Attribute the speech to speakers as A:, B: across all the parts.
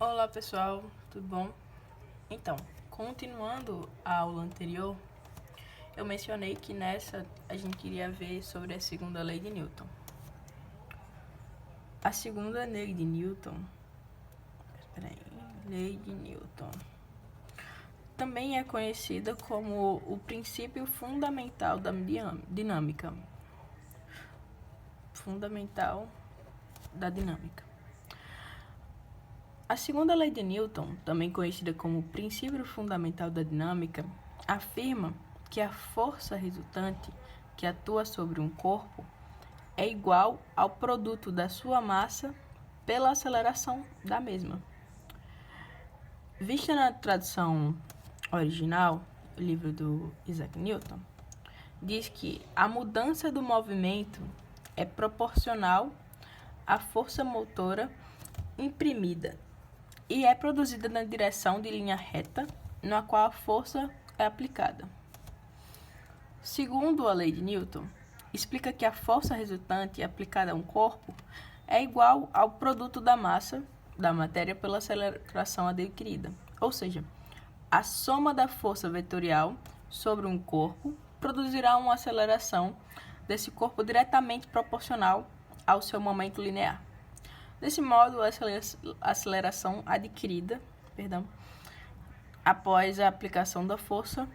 A: Olá pessoal, tudo bom? Então, continuando a aula anterior, eu mencionei que nessa a gente iria ver sobre a segunda lei de Newton. A segunda lei de Newton, lei de Newton, também é conhecida como o princípio fundamental da dinâmica. Fundamental da dinâmica. A segunda lei de Newton, também conhecida como o princípio fundamental da dinâmica, afirma que a força resultante que atua sobre um corpo é igual ao produto da sua massa pela aceleração da mesma. Vista na tradução original, o livro do Isaac Newton, diz que a mudança do movimento é proporcional à força motora imprimida e é produzida na direção de linha reta na qual a força é aplicada. Segundo a lei de Newton, explica que a força resultante aplicada a um corpo é igual ao produto da massa da matéria pela aceleração adquirida, ou seja, a soma da força vetorial sobre um corpo produzirá uma aceleração desse corpo diretamente proporcional ao seu momento linear. Desse modo, a aceleração adquirida, após a aplicação da força,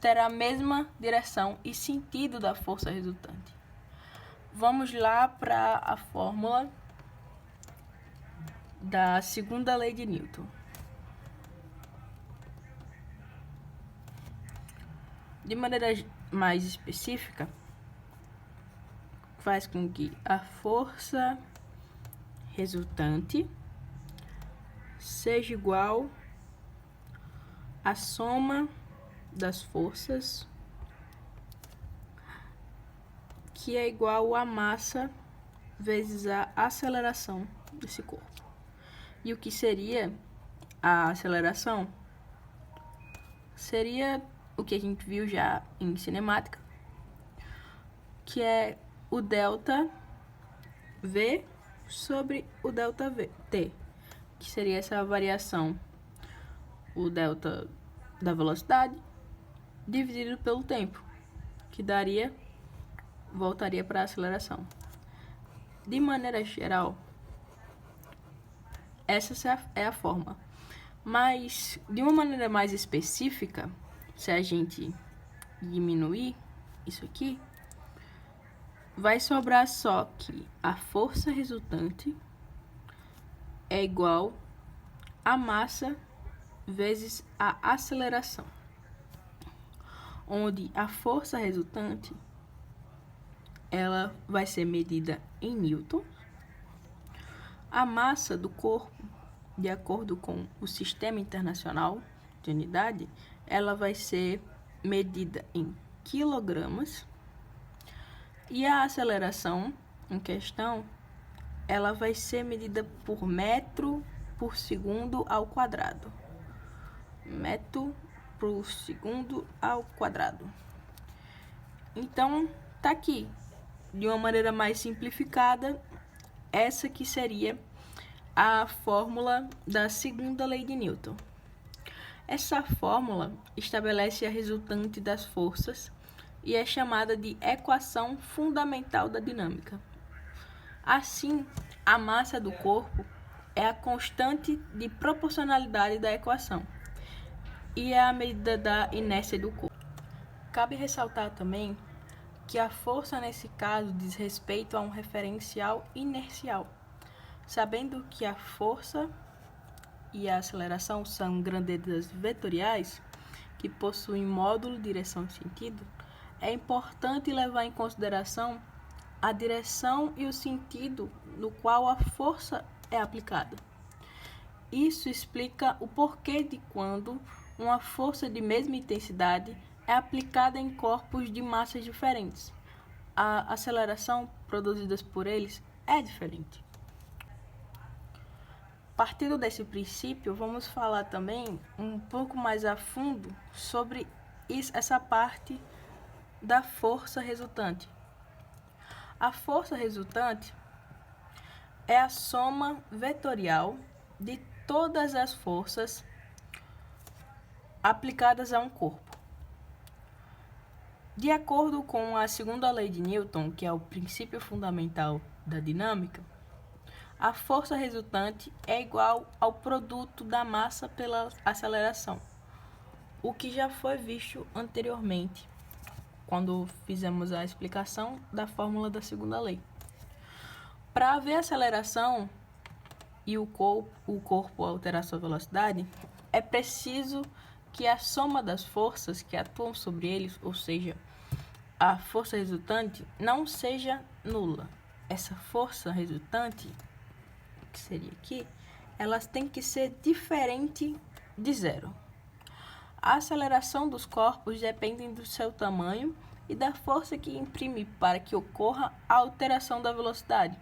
A: terá a mesma direção e sentido da força resultante. Vamos lá para a fórmula da segunda lei de Newton. De maneira mais específica, faz com que a força resultante seja igual à soma das forças, que é igual à massa vezes a aceleração desse corpo. E o que seria a aceleração? Seria o que a gente viu já em cinemática, que é o delta V sobre o delta T, que seria essa variação, o delta da velocidade dividido pelo tempo, que voltaria para a aceleração. De maneira geral, essa é a forma. Mas, de uma maneira mais específica, se a gente diminuir isso aqui, vai sobrar só que a força resultante é igual à massa vezes a aceleração, onde a força resultante ela vai ser medida em newton, a massa do corpo, de acordo com o Sistema Internacional de Unidade, ela vai ser medida em quilogramas, e a aceleração em questão ela vai ser medida por metro por segundo ao quadrado. Metro por segundo ao quadrado. Então, tá aqui, de uma maneira mais simplificada, essa que seria a fórmula da segunda lei de Newton. Essa fórmula estabelece a resultante das forças e é chamada de equação fundamental da dinâmica. Assim, a massa do corpo é a constante de proporcionalidade da equação e é a medida da inércia do corpo. Cabe ressaltar também que a força nesse caso diz respeito a um referencial inercial, sabendo que a força e a aceleração são grandezas vetoriais que possuem módulo, direção e sentido. É importante levar em consideração a direção e o sentido no qual a força é aplicada. Isso explica o porquê de quando uma força de mesma intensidade é aplicada em corpos de massas diferentes. A aceleração produzida por eles é diferente. Partindo desse princípio, vamos falar também um pouco mais a fundo sobre essa parte da força resultante. A força resultante é a soma vetorial de todas as forças aplicadas a um corpo. De acordo com a segunda lei de Newton, que é o princípio fundamental da dinâmica, a força resultante é igual ao produto da massa pela aceleração, o que já foi visto anteriormente, quando fizemos a explicação da fórmula da segunda lei. Para haver aceleração e o corpo alterar sua velocidade, é preciso que a soma das forças que atuam sobre eles, ou seja, a força resultante, não seja nula. Essa força resultante, que seria aqui, elas têm que ser diferente de zero. A aceleração dos corpos depende do seu tamanho e da força que imprime para que ocorra a alteração da velocidade,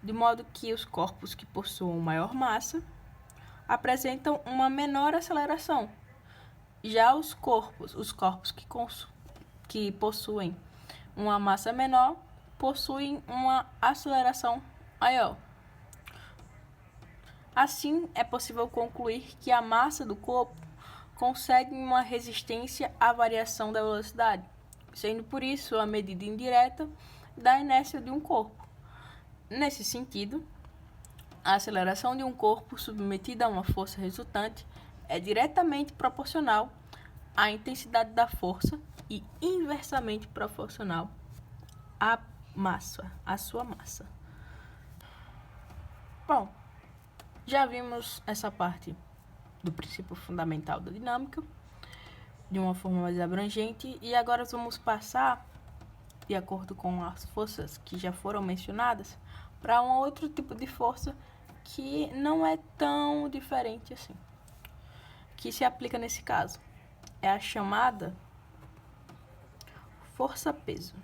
A: de modo que os corpos que possuam maior massa apresentam uma menor aceleração. Já os corpos que possuem uma massa menor possuem uma aceleração maior. Assim, é possível concluir que a massa do corpo consegue uma resistência à variação da velocidade, sendo por isso a medida indireta da inércia de um corpo. Nesse sentido, a aceleração de um corpo submetido a uma força resultante é diretamente proporcional à intensidade da força e inversamente proporcional à sua massa. Bom, já vimos essa parte do princípio fundamental da dinâmica de uma forma mais abrangente e agora vamos passar, de acordo com as forças que já foram mencionadas, para um outro tipo de força que não é tão diferente assim, que se aplica nesse caso. É a chamada força-peso.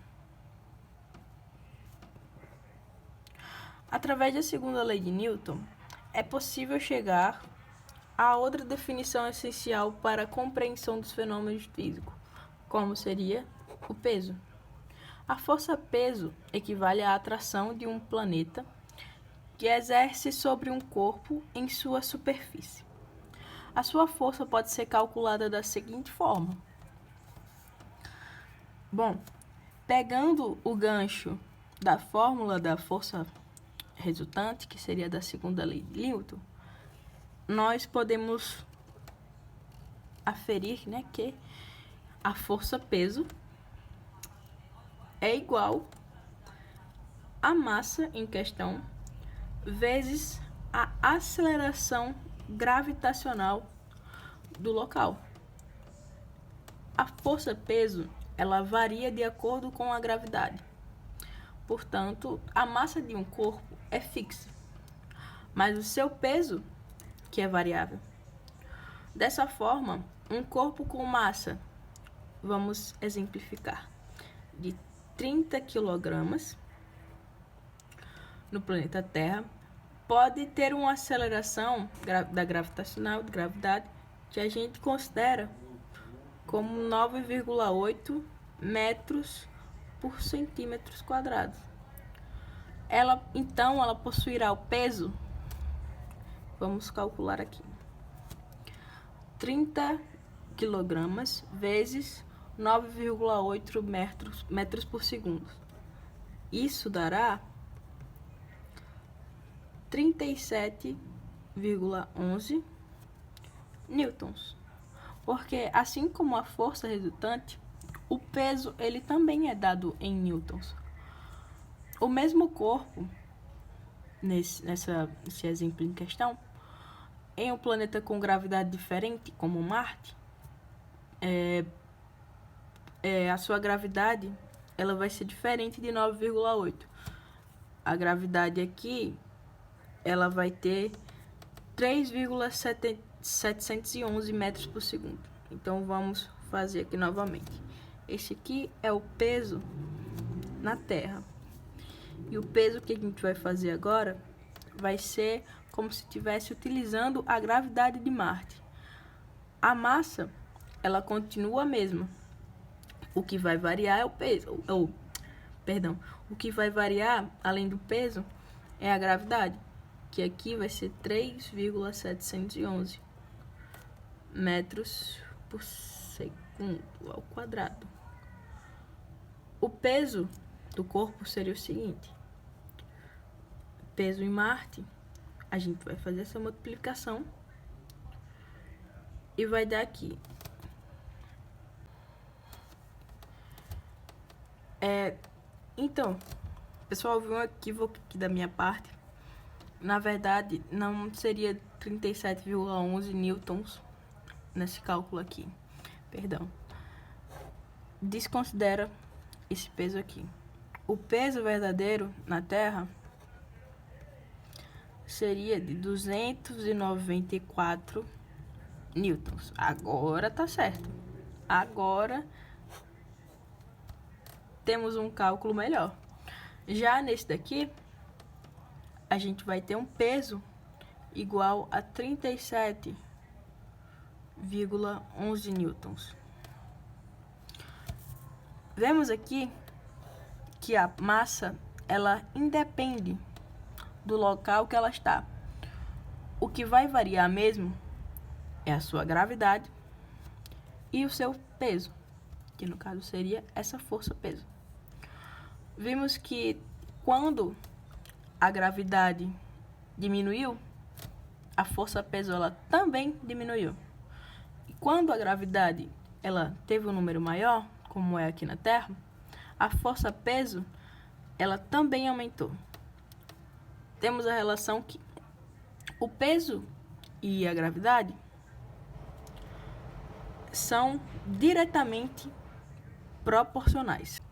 A: Através da segunda lei de Newton, é possível chegar a outra definição essencial para a compreensão dos fenômenos físicos, como seria o peso. A força-peso equivale à atração de um planeta que exerce sobre um corpo em sua superfície. A sua força pode ser calculada da seguinte forma. Bom, pegando o gancho da fórmula da força resultante, que seria da segunda lei de Newton, nós podemos aferir, que a força-peso é igual à massa em questão vezes a aceleração gravitacional do local. A força-peso, ela varia de acordo com a gravidade. Portanto, a massa de um corpo é fixa, mas o seu peso que é variável. Dessa forma, um corpo com massa, vamos exemplificar, de 30 kg no planeta Terra, pode ter uma aceleração da gravidade, que a gente considera como 9,8 metros por centímetros quadrados. Ela possuirá o peso, vamos calcular aqui, 30 kg vezes 9,8 metros por segundo. Isso dará 37,11 newtons. Porque assim como a força resultante, o peso ele também é dado em newtons. O mesmo corpo, nesse exemplo em questão, em um planeta com gravidade diferente, como Marte, a sua gravidade ela vai ser diferente de 9,8. A gravidade aqui ela vai ter 3,711 metros por segundo. Então, vamos fazer aqui novamente. Esse aqui é o peso na Terra. E o peso que a gente vai fazer agora vai ser como se estivesse utilizando a gravidade de Marte. A massa, ela continua a mesma. O que vai variar é o peso. O que vai variar, além do peso, é a gravidade. que aqui vai ser 3,711 metros por segundo ao quadrado. O peso do corpo seria o seguinte: peso em Marte, a gente vai fazer essa multiplicação e vai dar aqui. Então, pessoal, viu um equívoco aqui da minha parte. Na verdade, não seria 37,11 newtons nesse cálculo aqui. Perdão. Desconsidera esse peso aqui. O peso verdadeiro na Terra seria de 294 newtons. Agora tá certo. Agora temos um cálculo melhor. Já nesse daqui, a gente vai ter um peso igual a 37,11 newtons. Vemos aqui que a massa, ela independe do local que ela está. O que vai variar mesmo é a sua gravidade e o seu peso, que no caso seria essa força-peso. Vimos que quando a gravidade diminuiu, a força-peso ela também diminuiu. E quando a gravidade ela teve um número maior, como é aqui na Terra, a força-peso ela também aumentou. Temos a relação que o peso e a gravidade são diretamente proporcionais.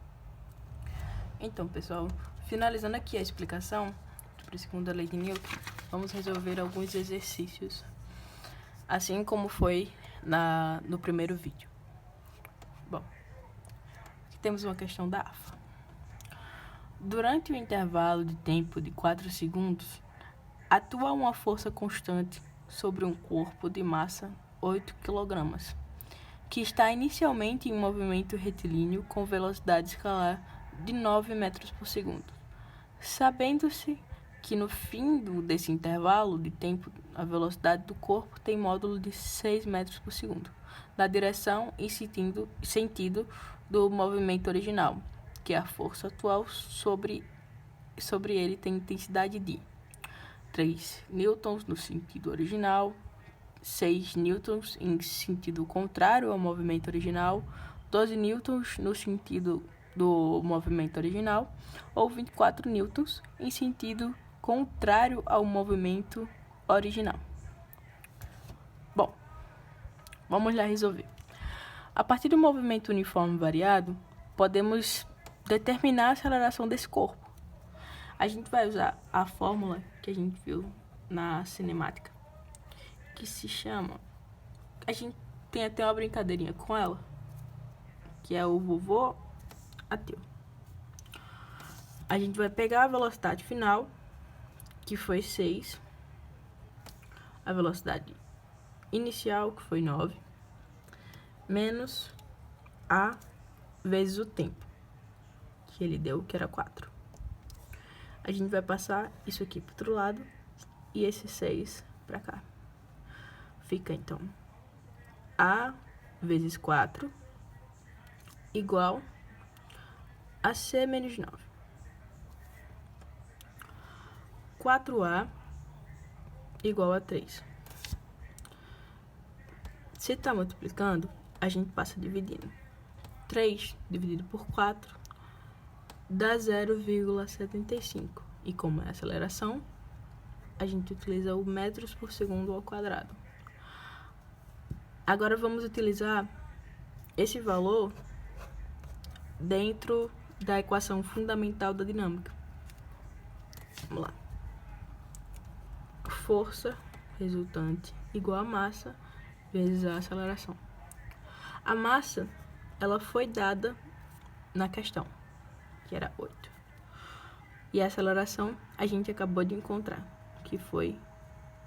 A: Então, pessoal, finalizando aqui a explicação sobre a segunda lei de Newton, vamos resolver alguns exercícios, assim como foi no primeiro vídeo. Bom, aqui temos uma questão da AFA. Durante o intervalo de tempo de 4 segundos, atua uma força constante sobre um corpo de massa 8 kg, que está inicialmente em movimento retilíneo com velocidade escalar de 9 metros por segundo. Sabendo-se que no fim desse intervalo de tempo, a velocidade do corpo tem módulo de 6 metros por segundo, na direção e sentido do movimento original, que a força atual sobre ele tem intensidade de 3 newtons no sentido original, 6 newtons em sentido contrário ao movimento original, 12 newtons no sentido do movimento original, ou 24 newtons em sentido contrário ao movimento original. Bom, vamos lá resolver. A partir do movimento uniforme variado, podemos determinar a aceleração desse corpo. A gente vai usar a fórmula que a gente viu na cinemática, que se chama... A gente tem até uma brincadeirinha com ela, que é o vovô ateu. A gente vai pegar a velocidade final, que foi 6, a velocidade inicial, que foi 9, menos a vezes o tempo, que ele deu, que era 4. A gente vai passar isso aqui para o outro lado e esse 6 para cá. Fica, então, A vezes 4 igual a C menos 9. 4A igual a 3. Se está multiplicando, a gente passa dividindo. 3 dividido por 4 dá 0,75. E como é aceleração, a gente utiliza o metros por segundo ao quadrado. Agora vamos utilizar esse valor dentro da equação fundamental da dinâmica. Vamos lá. Força resultante igual a massa vezes a aceleração. A massa, ela foi dada na questão, que era 8. E a aceleração a gente acabou de encontrar, que foi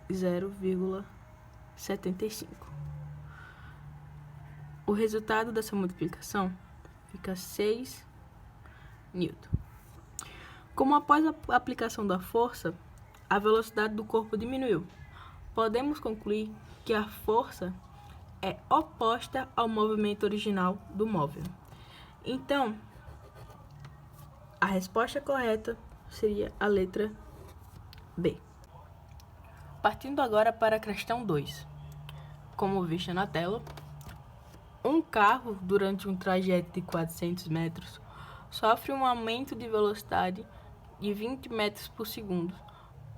A: 0,75. O resultado dessa multiplicação fica 6 newton. Como após a aplicação da força, a velocidade do corpo diminuiu. Podemos concluir que a força é oposta ao movimento original do móvel. Então, a resposta correta seria a letra B. Partindo agora para a questão 2. Como vista na tela, um carro, durante um trajeto de 400 metros, sofre um aumento de velocidade de 20 metros por segundo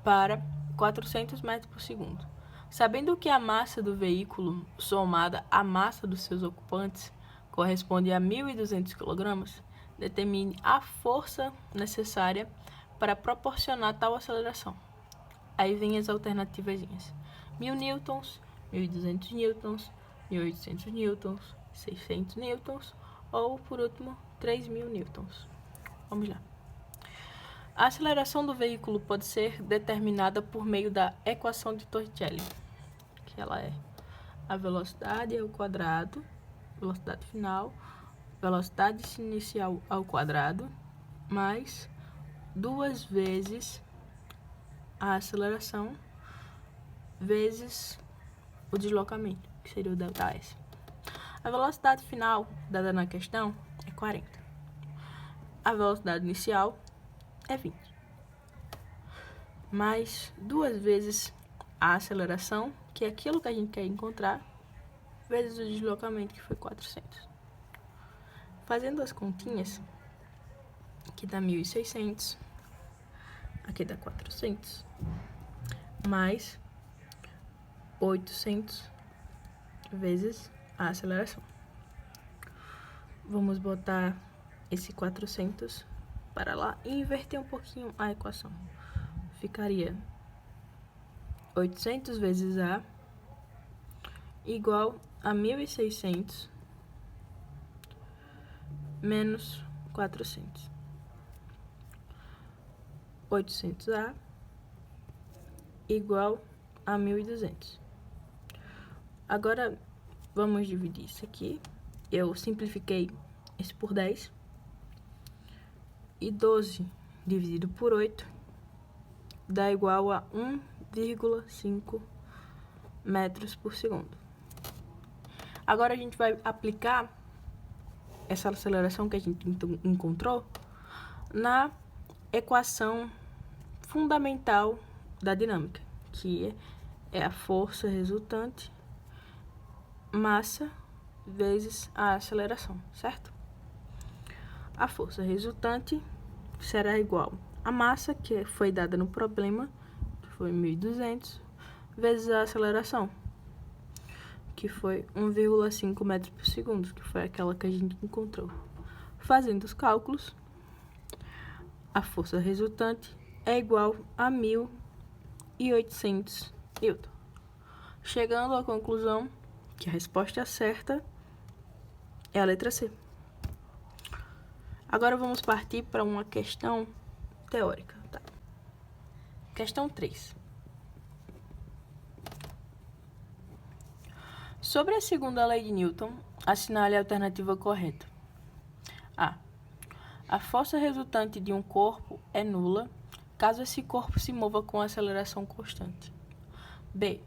A: para 400 metros por segundo. Sabendo que a massa do veículo, somada à massa dos seus ocupantes, corresponde a 1.200 kg, determine a força necessária para proporcionar tal aceleração. Aí vem as alternativas: 1.000 newtons, 1.200 newtons, 1.800 newtons, 600 newtons ou, por último, 3.000 newtons. Vamos lá. A aceleração do veículo pode ser determinada por meio da equação de Torricelli, que ela é a velocidade ao quadrado, velocidade final, velocidade inicial ao quadrado, mais 2 vezes a aceleração vezes o deslocamento, que seria o ΔS. A velocidade final dada na questão é 40. A velocidade inicial é 20. Mais 2 vezes a aceleração, que é aquilo que a gente quer encontrar, vezes o deslocamento, que foi 400. Fazendo as continhas, aqui dá 1.600, aqui dá 400, mais 800 vezes a aceleração. Vamos botar esse 400 para lá e inverter um pouquinho a equação. Ficaria 800 vezes A igual a 1.600 menos 400. 800A igual a 1.200. Agora, vamos dividir isso aqui. Eu simplifiquei isso por 10. E 12 dividido por 8 dá igual a 1,5 metros por segundo. Agora a gente vai aplicar essa aceleração que a gente encontrou na equação fundamental da dinâmica, que é a força resultante massa vezes a aceleração, certo? A força resultante será igual à massa, que foi dada no problema, que foi 1.200, vezes a aceleração, que foi 1,5 metros por segundo, que foi aquela que a gente encontrou. Fazendo os cálculos, a força resultante é igual a 1.800 newton. Chegando à conclusão que a resposta certa é a letra C. Agora vamos partir para uma questão teórica. Tá? Questão 3. Sobre a segunda lei de Newton, assinale a alternativa correta. A. A força resultante de um corpo é nula caso esse corpo se mova com aceleração constante. B.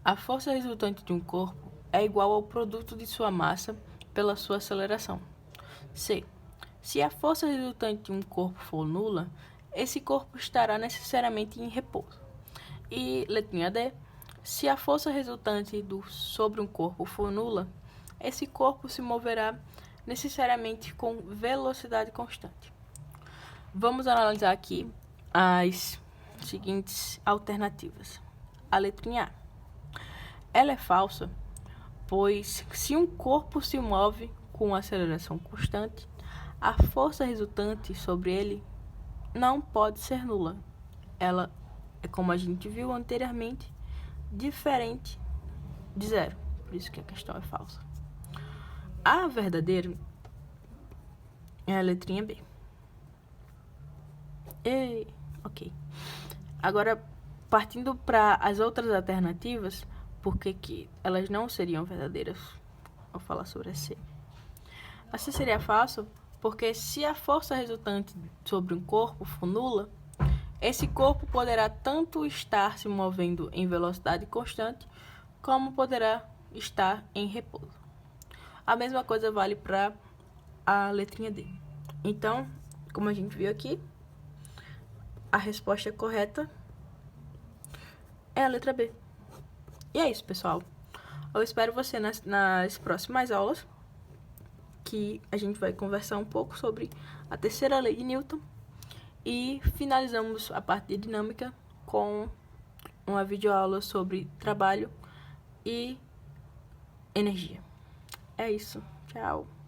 A: A força resultante de um corpo é igual ao produto de sua massa pela sua aceleração. C. Se a força resultante de um corpo for nula, esse corpo estará necessariamente em repouso. E letrinha D. Se a força resultante sobre um corpo for nula, esse corpo se moverá necessariamente com velocidade constante. Vamos analisar aqui as seguintes alternativas. A letrinha A. Ela é falsa, pois se um corpo se move com aceleração constante, a força resultante sobre ele não pode ser nula. Ela é, como a gente viu anteriormente, diferente de zero. Por isso que a questão é falsa. A verdadeira é a letrinha B. Ok. Agora, partindo para as outras alternativas, por que elas não seriam verdadeiras? Vou falar sobre a C. A C seria falsa porque se a força resultante sobre um corpo for nula, Esse corpo poderá tanto estar se movendo em velocidade constante, como poderá estar em repouso. A mesma coisa vale para a letrinha D. Então, como a gente viu aqui, a resposta correta é a letra B. E é isso, pessoal. Eu espero você nas próximas aulas, que a gente vai conversar um pouco sobre a terceira lei de Newton e finalizamos a parte de dinâmica com uma videoaula sobre trabalho e energia. É isso. Tchau.